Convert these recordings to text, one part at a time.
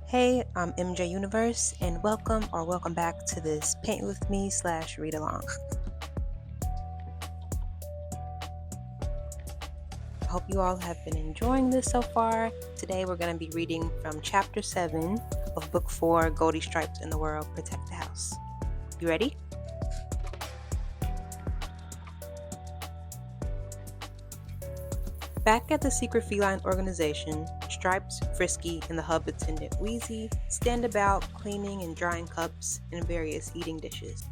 Hey, I'm Emjay Universe, and welcome back to this Paint With Me / read along. I hope you all have been enjoying this so far. Today we're going to be reading from Chapter 7 of Book 4, Goldie Stripes in the World, Protect the House. You ready? Back at the secret feline organization, Stripes, Frisky, and the hub attendant Wheezy stand about cleaning and drying cups and various eating dishes.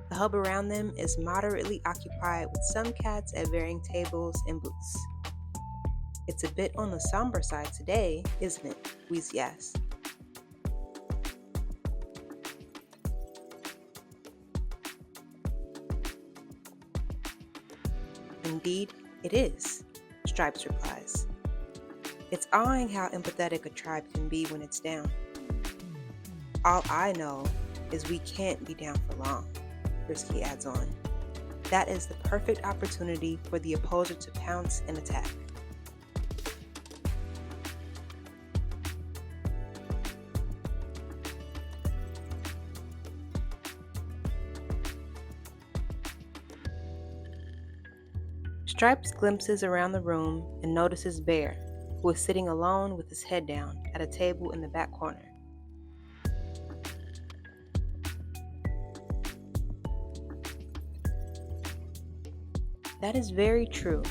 The hub around them is moderately occupied with some cats at varying tables and booths. "It's a bit on the somber side today, isn't it?" Wheezy asks. "Indeed, it is," Stripes replies. "It's awing how empathetic a tribe can be when it's down. All I know is we can't be down for long," Frisky adds on. "That is the perfect opportunity for the opposer to pounce and attack." Stripes glimpses around the room and notices Bear, who is sitting alone with his head down at a table in the back corner. "That is very true.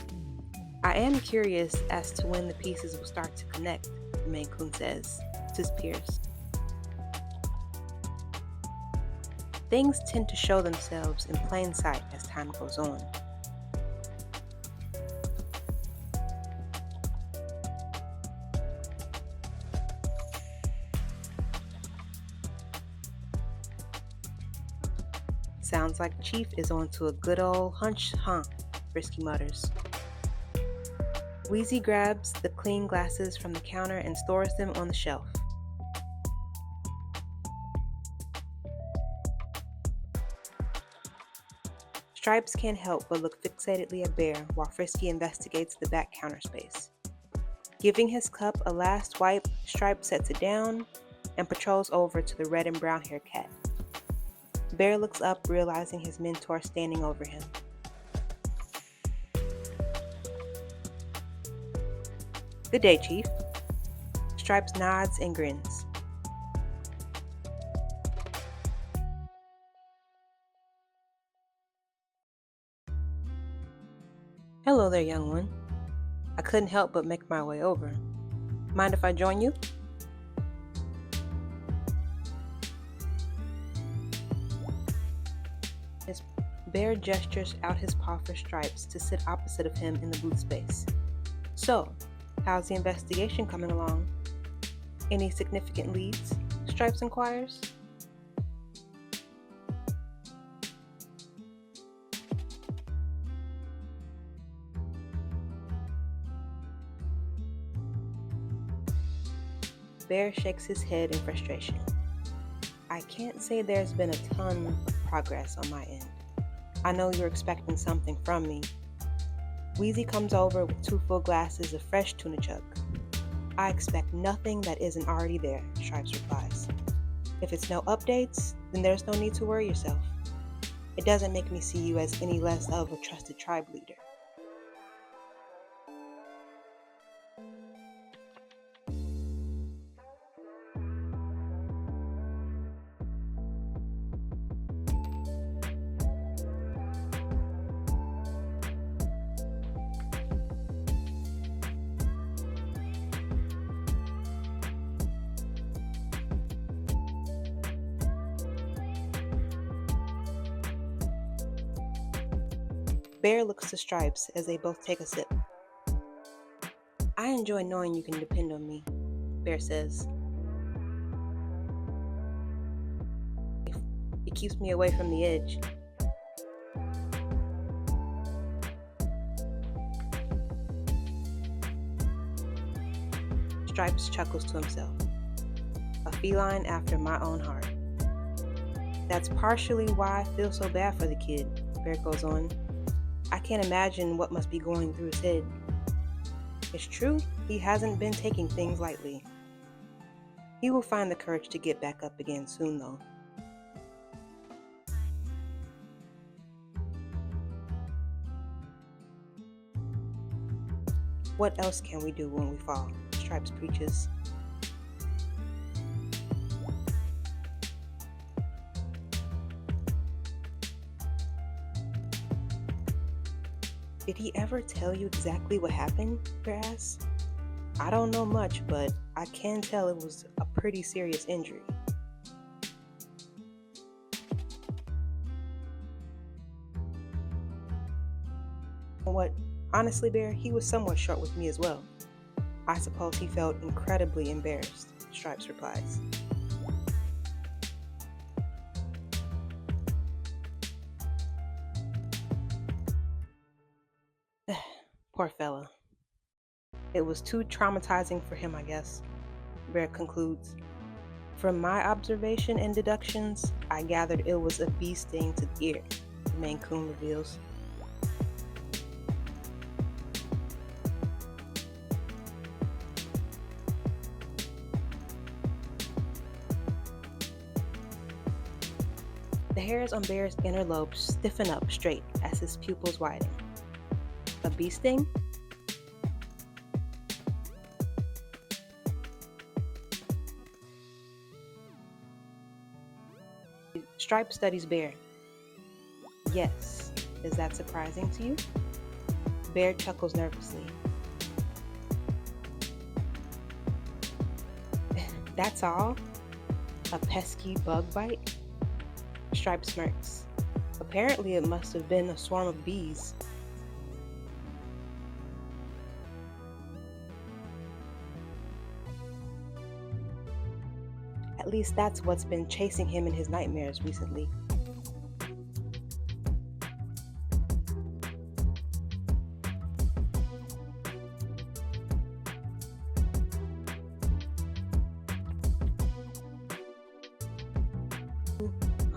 I am curious as to when the pieces will start to connect," the Maine Coon says to his peers. "Things tend to show themselves in plain sight as time goes on." "Sounds like Chief is on to a good old hunch, huh?" Frisky mutters. Wheezy grabs the clean glasses from the counter and stores them on the shelf. Stripes can't help but look fixatedly at Bear while Frisky investigates the back counter space. Giving his cup a last wipe, Stripes sets it down and patrols over to the red and brown haired cat. Bear looks up, realizing his mentor standing over him. "Good day, Chief." Stripes nods and grins. "Hello there, young one. I couldn't help but make my way over. Mind if I join you?" Bear gestures out his paw for Stripes to sit opposite of him in the booth space. "So, how's the investigation coming along? Any significant leads?" Stripes inquires. Bear shakes his head in frustration. "I can't say there's been a ton of progress on my end. I know you're expecting something from me." Wheezy comes over with 2 full glasses of fresh tuna chug. "I expect nothing that isn't already there," Stripes replies. "If it's no updates, then there's no need to worry yourself. It doesn't make me see you as any less of a trusted tribe leader." Bear looks to Stripes as they both take a sip. "I enjoy knowing you can depend on me," Bear says. "It keeps me away from the edge." Stripes chuckles to himself. "A feline after my own heart." "That's partially why I feel so bad for the kid," Bear goes on. I can't imagine what must be going through his head. It's true, he hasn't been taking things lightly. He will find the courage to get back up again soon, though. What else can we do when we fall? Stripes preaches. Did he ever tell you exactly what happened? Bear asks. I don't know much, but I can tell it was a pretty serious injury. What? Honestly, Bear, he was somewhat short with me as well. I suppose he felt incredibly embarrassed, Stripes replies. Poor fella. It was too traumatizing for him, I guess, Bear concludes. From my observation and deductions, I gathered it was a bee sting to the ear, the Maine Coon reveals. The hairs on Bear's inner lobes stiffen up straight as his pupils widen. A bee sting? Stripe studies Bear. Yes. Is that surprising to you? Bear chuckles nervously. That's all? A pesky bug bite? Stripe smirks. Apparently it must have been a swarm of bees. At least that's what's been chasing him in his nightmares recently.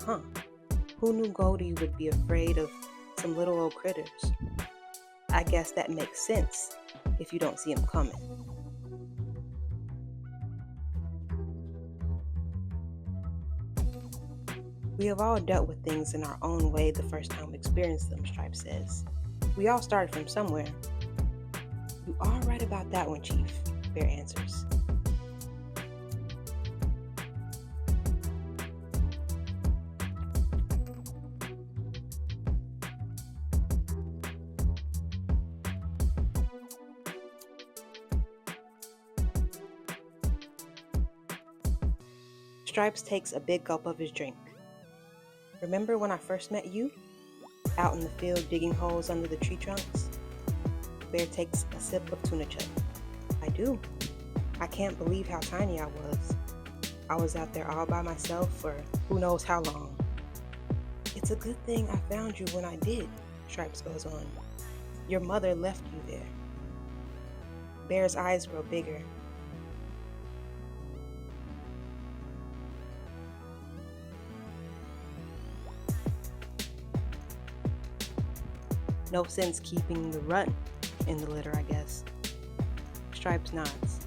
Huh. Who knew Goldie would be afraid of some little old critters? I guess that makes sense if you don't see him coming. We have all dealt with things in our own way the first time we experienced them, Stripe says. We all started from somewhere. You are right about that one, Chief, Bear answers. Stripes takes a big gulp of his drink. Remember when I first met you? Out in the field digging holes under the tree trunks? Bear takes a sip of tuna chip. I do. I can't believe how tiny I was. I was out there all by myself for who knows how long. It's a good thing I found you when I did, Stripes goes on. Your mother left you there. Bear's eyes grow bigger. No sense keeping the run in the litter, I guess. Stripes nods.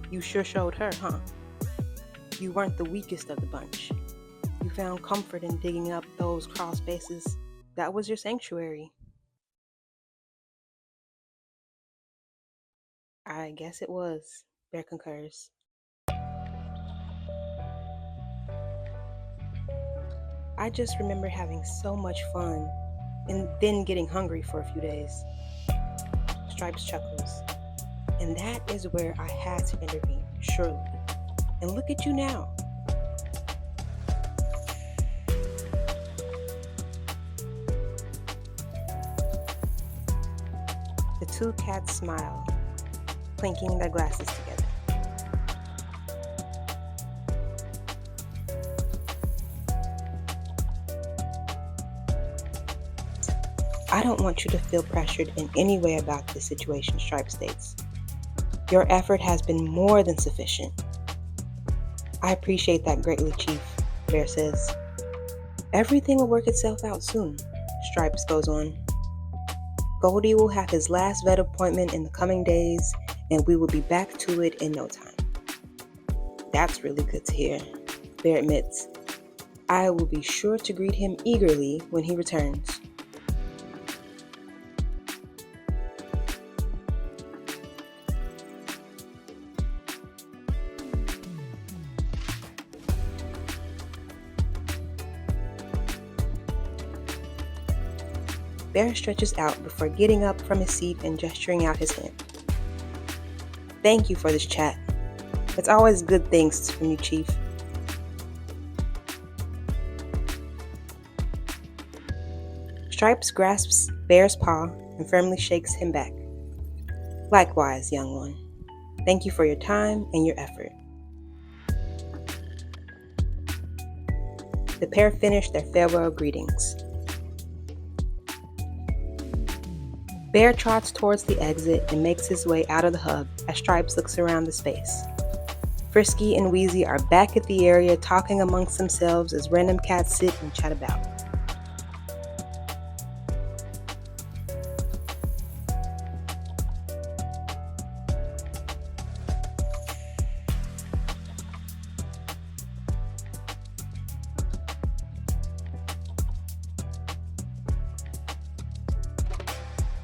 You sure showed her, huh? You weren't the weakest of the bunch. You found comfort in digging up those crawl spaces. That was your sanctuary. I guess it was, Bear concurs. I just remember having so much fun and then getting hungry for a few days. Stripes chuckles. And that is where I had to intervene, surely. And look at you now. The two cats smile, clinking their glasses together. I don't want you to feel pressured in any way about this situation, Stripe states. Your effort has been more than sufficient. I appreciate that greatly, Chief, Bear says. Everything will work itself out soon, Stripes goes on. Goldie will have his last vet appointment in the coming days, and we will be back to it in no time. That's really good to hear, Bear admits. I will be sure to greet him eagerly when he returns. Bear stretches out before getting up from his seat and gesturing out his hand. Thank you for this chat. It's always good things from you, Chief. Stripes grasps Bear's paw and firmly shakes him back. Likewise, young one. Thank you for your time and your effort. The pair finish their farewell greetings. Bear trots towards the exit and makes his way out of the hub as Stripes looks around the space. Frisky and Wheezy are back at the area talking amongst themselves as random cats sit and chat about.